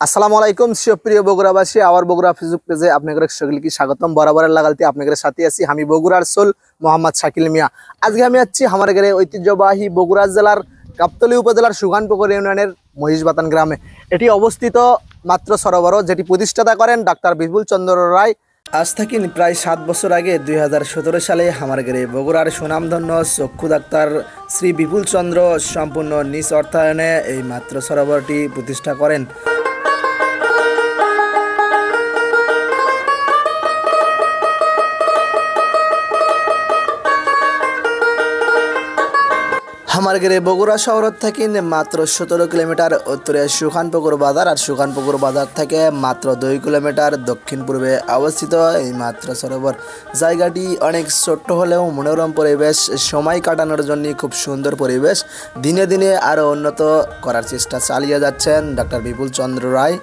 আসসালামু আলাইকুম সুপ্রিয় বগুড়াবাসী, আওয়ার বগুড়া ফেসবুক পেজে আপনাদের সকলকে স্বাগতম। বরাবরের লাগালতে আপনাদের সাথে আছি আমি বগুড়ার সোল মোহাম্মদ শাকিল মিয়া। আজকে আমি আছি আমার ঘরে ঐতিহ্যবাহী বগুড়া জেলার গাবতলী উপজেলার সুগানপুকুর ইউনিয়নের মহিষবাতান গ্রামে। এটি অবস্থিত মাত্র সরোবর, যেটি প্রতিষ্ঠাতা করেন ডাক্তার বিপুল চন্দ্র রায়। আজ থেকে প্রায় 7 বছর আগে 2017 সালে আমার ঘরে বগুড়ার সুনামধন্য চক্ষু ডাক্তার শ্রী বিপুল চন্দ্র সম্পূর্ণ নিজ অর্থায়নে এই মাত্র সরোবরটি প্রতিষ্ঠা করেন। আমার ঘরে বগুড়া শহর থেকে মাত্র 17 কিলোমিটার উত্তরে সুখানপুকুর বাজার, আর সুখানপুকুর বাজার থেকে মাত্র 2 কিলোমিটার দক্ষিণ পূর্বে অবস্থিত এই মাত্র সরোবর। জায়গাটি অনেক ছোট্ট হলেও মনোরম পরিবেশ, সময় কাটানোর জন্য খুব সুন্দর পরিবেশ। দিনে দিনে আরও উন্নত করার চেষ্টা চালিয়ে যাচ্ছেন ডাক্তার বিপুল চন্দ্র রায়।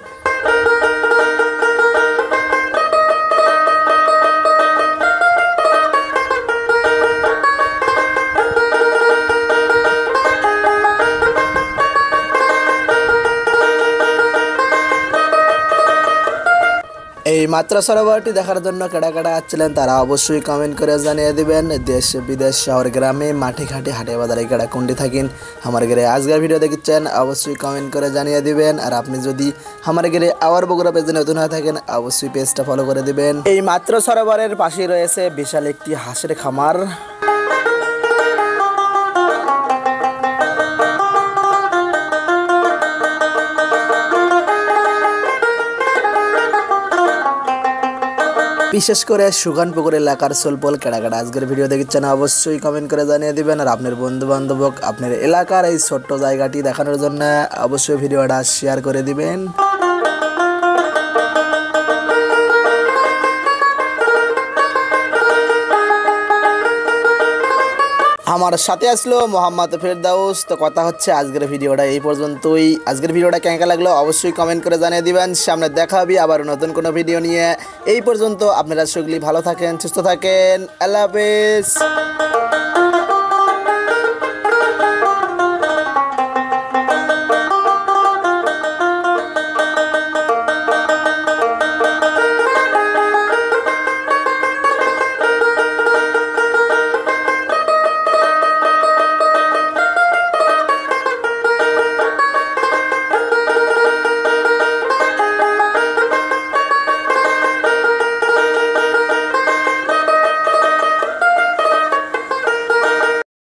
এই মাত্র সরোবরটি দেখার জন্য কেডা কেডা আসছিলেন তারা অবশ্যই কমেন্ট করে জানিয়ে দিবেন। দেশ বিদেশ শহর গ্রামে মাঠে ঘাটে হাটে বাজারে কেডা কোনটি থাকেন আমার ঘরে আজকের ভিডিও দেখছেন অবশ্যই কমেন্ট করে জানিয়ে দিবেন। আর আপনি যদি আমার ঘরে আওয়ার বগুড়া পেজে নতুন হয়ে থাকেন অবশ্যই পেজটা ফলো করে দিবেন। এই মাত্র সরোবরের পাশে রয়েছে বিশাল একটি হাঁসের খামার। বিশেষ করে সুগানপুকুর এলাকার সোলপল কেডাকেডা আজকের ভিডিও দেখছেন অবশ্যই কমেন্ট করে জানিয়ে দিবেন। আর আপনার বন্ধু বান্ধবক আপনার এলাকার এই ছোট্ট জায়গাটি দেখানোর জন্য অবশ্যই ভিডিওটা শেয়ার করে দিবেন। আমার সাথে আসলো মোহাম্মদ ফেরদাউস। তো কথা হচ্ছে আজকের ভিডিওটা এই পর্যন্তই। আজকের ভিডিওটা কেমন লাগলো অবশ্যই কমেন্ট করে জানিয়ে দিবেন। সামনে দেখা হবে আবার নতুন কোনো ভিডিও নিয়ে। এই পর্যন্ত আপনারা সকলেই ভালো থাকেন, সুস্থ থাকেন, আল্লাহ হাফেজ।